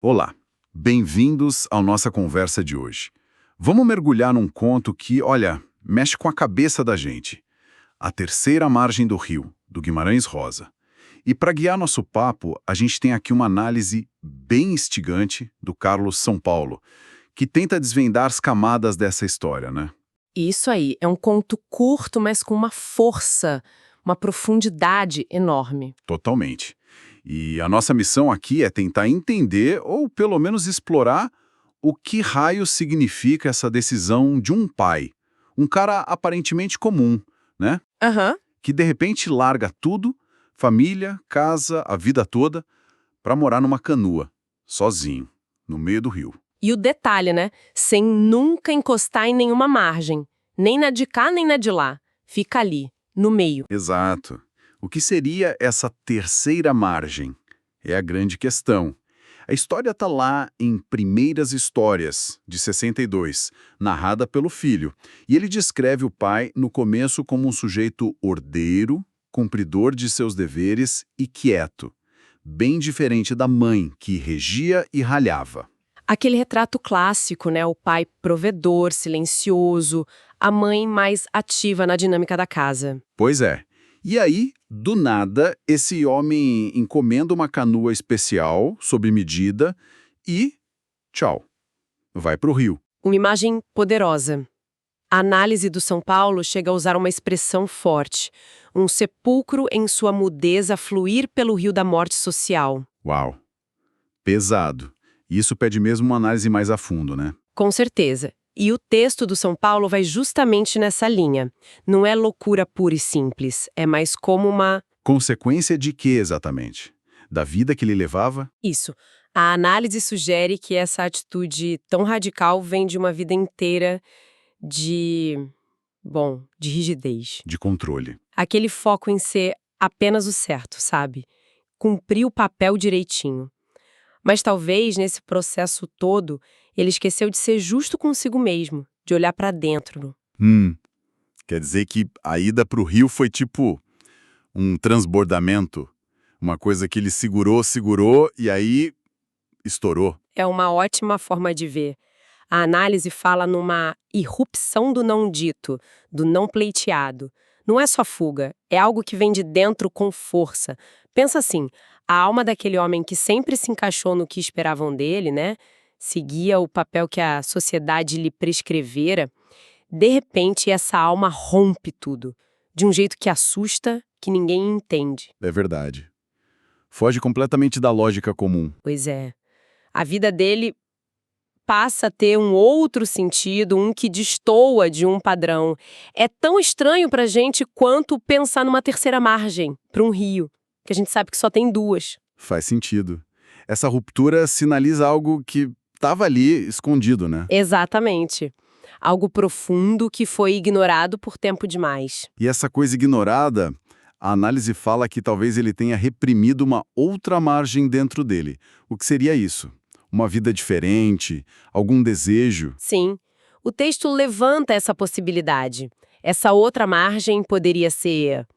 Olá, bem-vindos à nossa conversa de hoje. Vamos mergulhar num conto que, olha, mexe com a cabeça da gente. A Terceira Margem do Rio, do Guimarães Rosa. E para guiar nosso papo, a gente tem aqui uma análise bem instigante do Carlos São Paulo, que tenta desvendar as camadas dessa história, né? Isso aí, é um conto curto, mas com uma força, uma profundidade enorme. Totalmente. E a nossa missão aqui é tentar entender, ou pelo menos explorar, o que raio significa essa decisão de um pai, um cara aparentemente comum, né? Aham. Que de repente larga tudo, família, casa, a vida toda, para morar numa canoa, sozinho, no meio do rio. E o detalhe, né? Sem nunca encostar em nenhuma margem. Nem na de cá, nem na de lá. Fica ali, no meio. Exato. O que seria essa terceira margem? É a grande questão. A história está lá em Primeiras Histórias, de 62, narrada pelo filho. E ele descreve o pai no começo como um sujeito ordeiro, cumpridor de seus deveres e quieto. Bem diferente da mãe, que regia e ralhava. Aquele retrato clássico, né? O pai provedor, silencioso, a mãe mais ativa na dinâmica da casa. Pois é. E aí, do nada, esse homem encomenda uma canoa especial, sob medida, e tchau. Vai pro rio. Uma imagem poderosa. A análise do São Paulo chega a usar uma expressão forte, um sepulcro em sua mudez a fluir pelo rio da morte social. Uau. Pesado. Isso pede mesmo uma análise mais a fundo, né? Com certeza. E o texto do São Paulo vai justamente nessa linha. Não é loucura pura e simples, é mais como uma... Consequência de quê exatamente? Da vida que ele levava? Isso. A análise sugere que essa atitude tão radical vem de uma vida inteira de... bom, de rigidez. De controle. Aquele foco em ser apenas o certo, sabe? Cumprir o papel direitinho. Mas talvez, nesse processo todo, ele esqueceu de ser justo consigo mesmo, de olhar pra dentro. Quer dizer que a ida pro rio foi tipo um transbordamento? Uma coisa que ele segurou e aí estourou. É uma ótima forma de ver. A análise fala numa irrupção do não dito, do não pleiteado. Não é só fuga, é algo que vem de dentro com força. Pensa assim, a alma daquele homem que sempre se encaixou no que esperavam dele, né? Seguia o papel que a sociedade lhe prescrevera. De repente, essa alma rompe tudo, de um jeito que assusta, que ninguém entende. É verdade. Foge completamente da lógica comum. Pois é. A vida dele passa a ter um outro sentido, um que destoa de um padrão. É tão estranho pra gente quanto pensar numa terceira margem, para um rio, que a gente sabe que só tem duas. Faz sentido. Essa ruptura sinaliza algo que estava ali escondido, né? Exatamente. Algo profundo que foi ignorado por tempo demais. E essa coisa ignorada, a análise fala que talvez ele tenha reprimido uma outra margem dentro dele. O que seria isso? Uma vida diferente? Algum desejo? Sim, o texto levanta essa possibilidade. Essa outra margem poderia ser,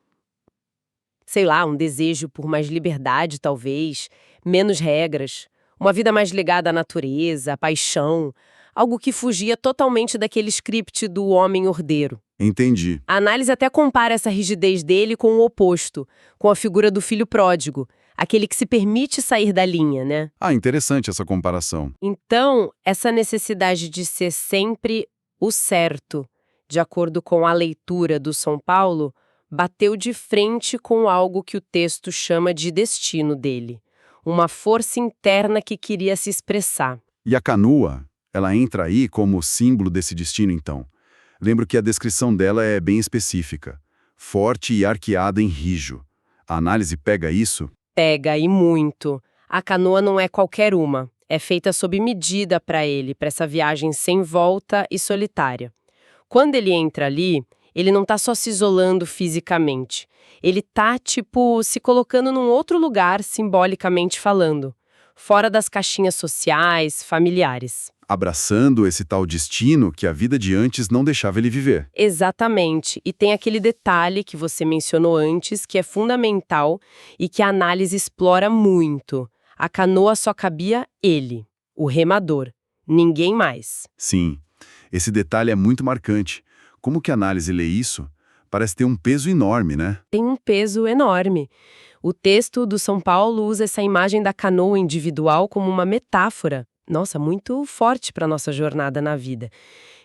sei lá, um desejo por mais liberdade, talvez, menos regras, uma vida mais ligada à natureza, à paixão, algo que fugia totalmente daquele script do homem ordeiro. Entendi. A análise até compara essa rigidez dele com o oposto, com a figura do filho pródigo, aquele que se permite sair da linha, né? Ah, interessante essa comparação. Então, essa necessidade de ser sempre o certo, de acordo com a leitura do São Paulo, bateu de frente com algo que o texto chama de destino dele. Uma força interna que queria se expressar. E a canoa, ela entra aí como símbolo desse destino, então. Lembro que a descrição dela é bem específica. Forte e arqueada em rijo. A análise pega isso? Pega, e muito. A canoa não é qualquer uma. É feita sob medida para ele, para essa viagem sem volta e solitária. Quando ele entra ali, ele não tá só se isolando fisicamente. Ele tá, tipo, se colocando num outro lugar, simbolicamente falando. Fora das caixinhas sociais, familiares. Abraçando esse tal destino que a vida de antes não deixava ele viver. Exatamente. E tem aquele detalhe que você mencionou antes, que é fundamental e que a análise explora muito. A canoa só cabia ele, o remador, ninguém mais. Sim, esse detalhe é muito marcante. Como que a análise lê isso? Parece ter um peso enorme, né? Tem um peso enorme. O texto do São Paulo usa essa imagem da canoa individual como uma metáfora, nossa, muito forte para nossa jornada na vida,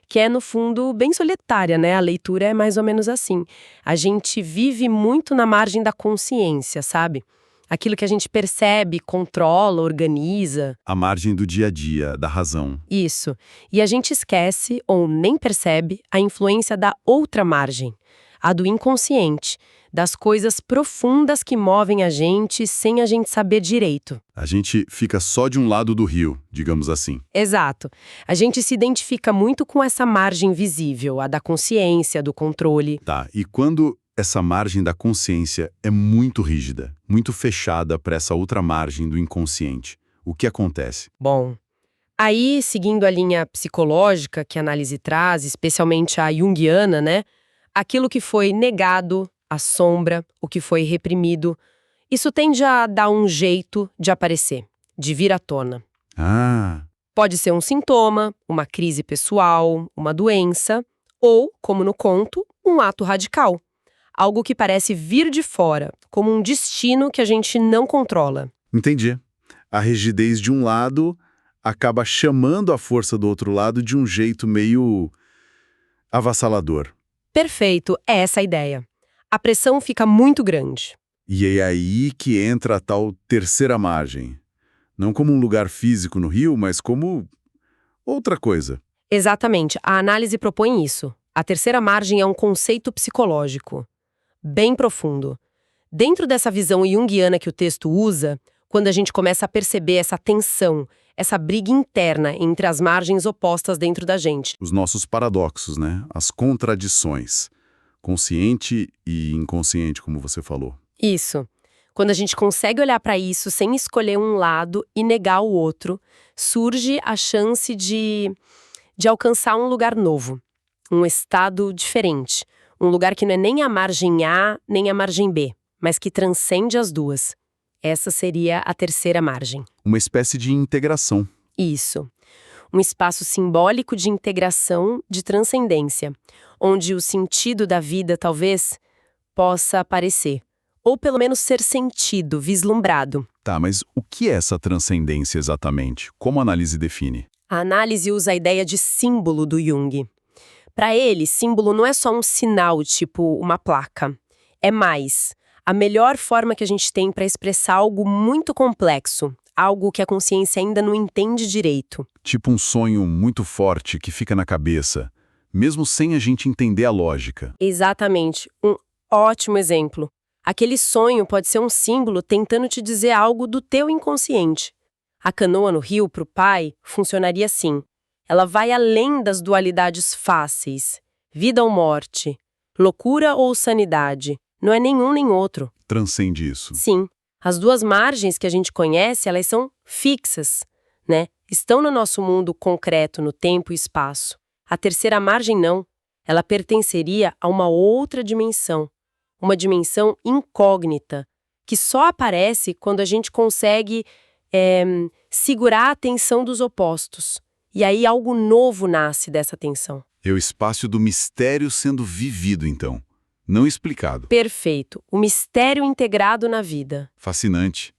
que é, no fundo, bem solitária, né? A leitura é mais ou menos assim. A gente vive muito na margem da consciência, sabe? Aquilo que a gente percebe, controla, organiza. A margem do dia a dia, da razão. Isso. E a gente esquece, ou nem percebe, a influência da outra margem, a do inconsciente, das coisas profundas que movem a gente sem a gente saber direito. A gente fica só de um lado do rio, digamos assim. Exato. A gente se identifica muito com essa margem visível, a da consciência, do controle. Tá, e quando essa margem da consciência é muito rígida, muito fechada para essa outra margem do inconsciente, o que acontece? Bom, aí, seguindo a linha psicológica que a análise traz, especialmente a junguiana, né? Aquilo que foi negado, a sombra, o que foi reprimido, isso tende a dar um jeito de aparecer, de vir à tona. Ah, Pode ser um sintoma, uma crise pessoal, uma doença, ou, como no conto, um ato radical. Algo que parece vir de fora, como um destino que a gente não controla. entendi. A rigidez de um lado acaba chamando a força do outro lado de um jeito meio avassalador. Perfeito, é essa a ideia. A pressão fica muito grande. E é aí que entra a tal terceira margem. Não como um lugar físico no rio, mas como outra coisa. Exatamente, a análise propõe isso. A terceira margem é um conceito psicológico, bem profundo. Dentro dessa visão junguiana que o texto usa, quando a gente começa a perceber essa tensão, essa briga interna entre as margens opostas dentro da gente. Os nossos paradoxos, né? As contradições. Consciente e inconsciente, como você falou. Isso. Quando a gente consegue olhar para isso sem escolher um lado e negar o outro, surge a chance de alcançar um lugar novo, um estado diferente, um lugar que não é nem a margem A nem a margem B, mas que transcende as duas. Essa seria a terceira margem. Uma espécie de integração. Isso. Um espaço simbólico de integração, de transcendência, onde o sentido da vida, talvez, possa aparecer. Ou pelo menos ser sentido, vislumbrado. Tá, mas o que é essa transcendência exatamente? Como a análise define? A análise usa a ideia de símbolo do Jung. Para ele, símbolo não é só um sinal, tipo uma placa. É mais. A melhor forma que a gente tem para expressar algo muito complexo, algo que a consciência ainda não entende direito. Tipo um sonho muito forte que fica na cabeça, mesmo sem a gente entender a lógica. Exatamente. Um ótimo exemplo. Aquele sonho pode ser um símbolo tentando te dizer algo do teu inconsciente. A canoa no rio, para o pai, funcionaria assim. Ela vai além das dualidades fáceis. Vida ou morte. Loucura ou sanidade. Não é nenhum nem outro. Transcende isso. Sim. As duas margens que a gente conhece, elas são fixas, né? Estão no nosso mundo concreto, no tempo e espaço. A terceira margem não. Ela pertenceria a uma outra dimensão. Uma dimensão incógnita, que só aparece quando a gente consegue segurar a tensão dos opostos. E aí algo novo nasce dessa tensão. É o espaço do mistério sendo vivido, então. Não explicado. Perfeito. O mistério integrado na vida. Fascinante.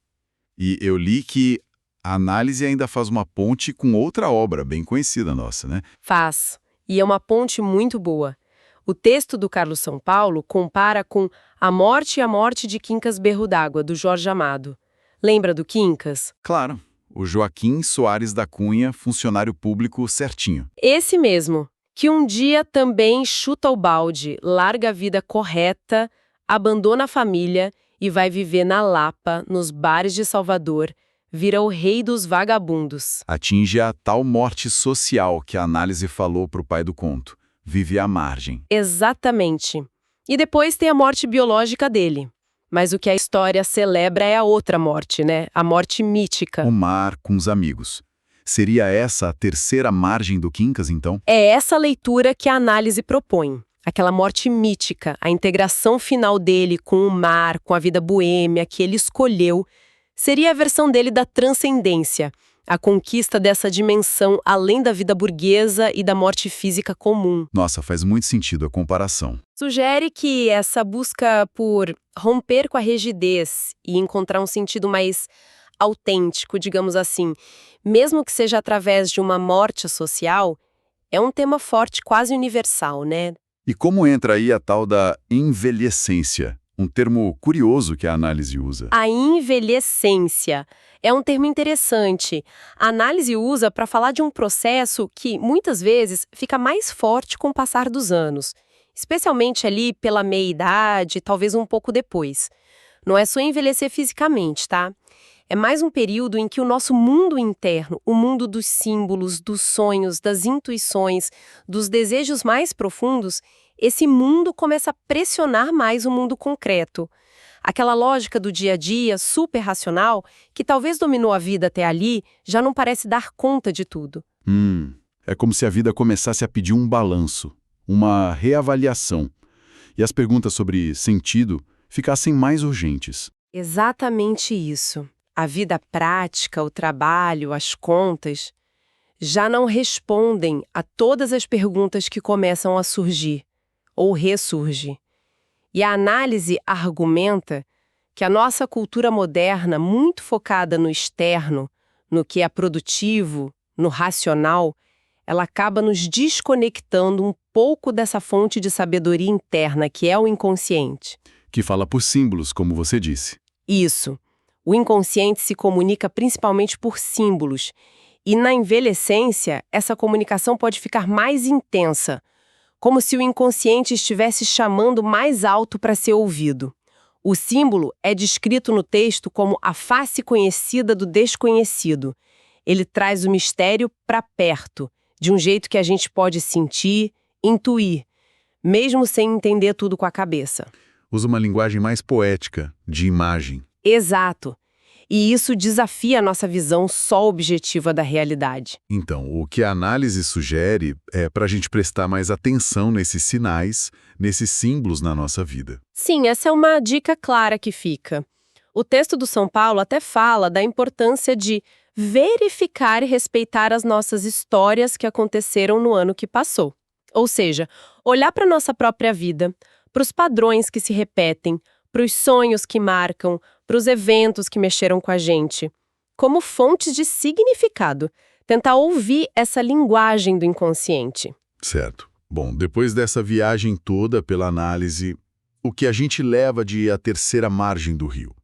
E eu li que a análise ainda faz uma ponte com outra obra bem conhecida nossa, né? Faz. E é uma ponte muito boa. O texto do Carlos São Paulo compara com A Morte e a Morte de Quincas Berro d'Água, do Jorge Amado. Lembra do Quincas? Claro. O Joaquim Soares da Cunha, funcionário público certinho. Esse mesmo, que um dia também chuta o balde, larga a vida correta, abandona a família e vai viver na Lapa, nos bares de Salvador, vira o rei dos vagabundos. Atinge a tal morte social que a análise falou para o pai do conto. Vive à margem. Exatamente. E depois tem a morte biológica dele. Mas o que a história celebra é a outra morte, né? A morte mítica. O mar com os amigos. Seria essa a terceira margem do Quincas, então? É essa leitura que a análise propõe. Aquela morte mítica, a integração final dele com o mar, com a vida boêmia que ele escolheu, Seria a versão dele da transcendência, a conquista dessa dimensão além da vida burguesa e da morte física comum. Nossa, faz muito sentido a comparação. Sugere que essa busca por romper com a rigidez e encontrar um sentido mais autêntico, digamos assim, mesmo que seja através de uma morte social, é um tema forte, quase universal, né? E como entra aí a tal da envelhecência? Um termo curioso que a análise usa. A envelhecência é um termo interessante. A análise usa para falar de um processo que, muitas vezes, fica mais forte com o passar dos anos, especialmente ali pela meia-idade, talvez um pouco depois. Não é só envelhecer fisicamente, tá? É mais um período em que o nosso mundo interno, o mundo dos símbolos, dos sonhos, das intuições, dos desejos mais profundos, esse mundo começa a pressionar mais o mundo concreto. Aquela lógica do dia a dia, super racional, que talvez dominou a vida até ali, já não parece dar conta de tudo. É como se a vida começasse a pedir um balanço, uma reavaliação, e as perguntas sobre sentido ficassem mais urgentes. Exatamente isso. A vida prática, o trabalho, as contas, já não respondem a todas as perguntas que começam a surgir, ou ressurgir. E a análise argumenta que a nossa cultura moderna, muito focada no externo, no que é produtivo, no racional, ela acaba nos desconectando um pouco dessa fonte de sabedoria interna, que é o inconsciente. Que fala por símbolos, como você disse. Isso. O inconsciente se comunica principalmente por símbolos. E na envelhecência, essa comunicação pode ficar mais intensa, como se o inconsciente estivesse chamando mais alto para ser ouvido. O símbolo é descrito no texto como a face conhecida do desconhecido. Ele traz o mistério para perto, de um jeito que a gente pode sentir, intuir, mesmo sem entender tudo com a cabeça. Usa uma linguagem mais poética, de imagem. Exato. E isso desafia a nossa visão só objetiva da realidade. Então, o que a análise sugere é para a gente prestar mais atenção nesses sinais, nesses símbolos na nossa vida. Sim, essa é uma dica clara que fica. O texto do São Paulo até fala da importância de verificar e respeitar as nossas histórias que aconteceram no ano que passou. Ou seja, olhar para a nossa própria vida, para os padrões que se repetem, para os sonhos que marcam, para os eventos que mexeram com a gente, como fontes de significado. Tentar ouvir essa linguagem do inconsciente. Certo. Bom, depois dessa viagem toda pela análise, o que a gente leva de a terceira margem do rio?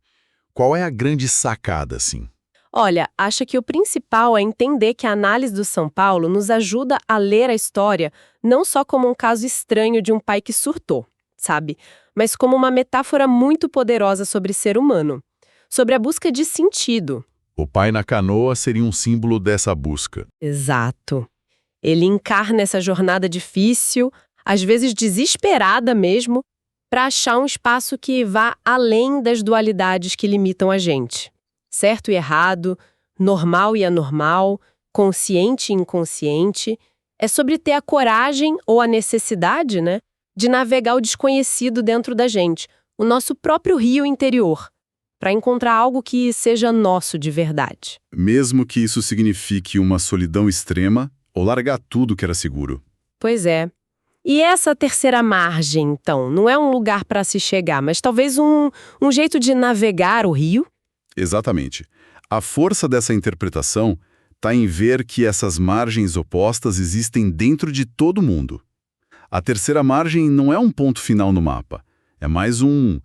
Qual é a grande sacada, assim? Olha, acho que o principal é entender que a análise do São Paulo nos ajuda a ler a história não só como um caso estranho de um pai que surtou, sabe? Mas como uma metáfora muito poderosa sobre ser humano, sobre a busca de sentido. O pai na canoa seria um símbolo dessa busca. Exato. Ele encarna essa jornada difícil, às vezes desesperada mesmo, para achar um espaço que vá além das dualidades que limitam a gente. Certo e errado, normal e anormal, consciente e inconsciente. É sobre ter a coragem ou a necessidade, né, de navegar o desconhecido dentro da gente, o nosso próprio rio interior, para encontrar algo que seja nosso de verdade. Mesmo que isso signifique uma solidão extrema ou largar tudo que era seguro. Pois é. E essa terceira margem, então, não é um lugar para se chegar, mas talvez um jeito de navegar o rio? Exatamente. A força dessa interpretação está em ver que essas margens opostas existem dentro de todo mundo. A terceira margem não é um ponto final no mapa. É mais um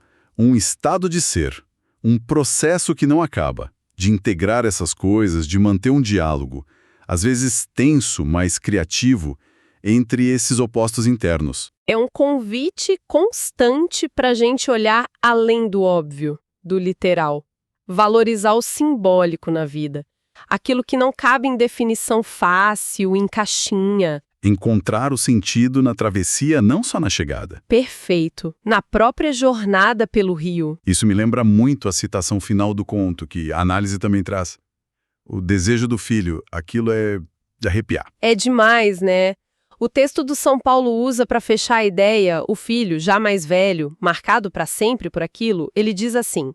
estado de ser, um processo que não acaba, de integrar essas coisas, de manter um diálogo, às vezes tenso, mas criativo, entre esses opostos internos. É um convite constante para a gente olhar além do óbvio, do literal. Valorizar o simbólico na vida. Aquilo que não cabe em definição fácil, em caixinha. Encontrar o sentido na travessia, não só na chegada. Perfeito. Na própria jornada pelo rio. Isso me lembra muito a citação final do conto, que a análise também traz. O desejo do filho, aquilo é de arrepiar. É demais, né? O texto do São Paulo usa para fechar a ideia, o filho, já mais velho, marcado para sempre por aquilo, ele diz assim: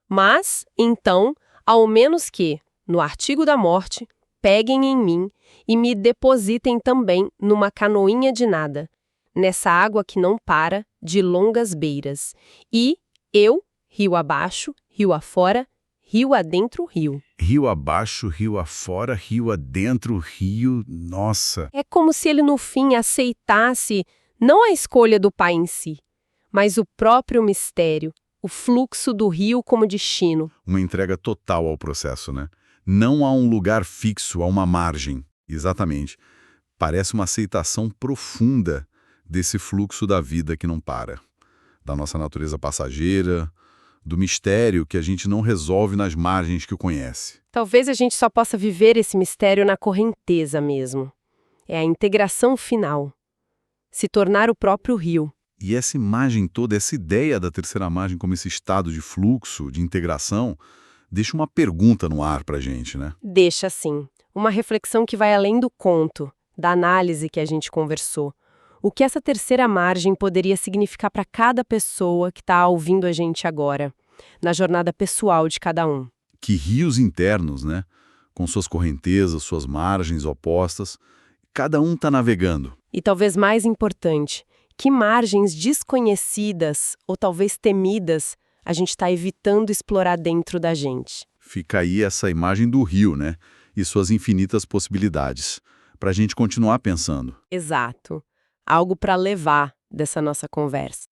mas, então, ao menos que, no artigo da morte, peguem em mim e me depositem também numa canoinha de nada, nessa água que não para, de longas beiras. E eu, rio abaixo, rio afora, rio adentro, rio. Rio abaixo, rio afora, rio adentro, rio... Nossa! É como se ele, no fim, aceitasse não a escolha do pai em si, mas o próprio mistério, o fluxo do rio como destino. Uma entrega total ao processo, né? Não há um lugar fixo, há uma margem. Exatamente. Parece uma aceitação profunda desse fluxo da vida que não para. Da nossa natureza passageira, do mistério que a gente não resolve nas margens que o conhece. Talvez a gente só possa viver esse mistério na correnteza mesmo. É a integração final. Se tornar o próprio rio. E essa imagem toda, essa ideia da terceira margem como esse estado de fluxo, de integração, deixa uma pergunta no ar pra gente, né? Deixa, assim, uma reflexão que vai além do conto, da análise que a gente conversou. O que essa terceira margem poderia significar para cada pessoa que está ouvindo a gente agora, na jornada pessoal de cada um. Que rios internos, né? Com suas correntezas, suas margens opostas, cada um está navegando. E talvez mais importante, que margens desconhecidas ou talvez temidas a gente está evitando explorar dentro da gente. Fica aí essa imagem do rio, né? E suas infinitas possibilidades, para a gente continuar pensando. Exato. Algo para levar dessa nossa conversa.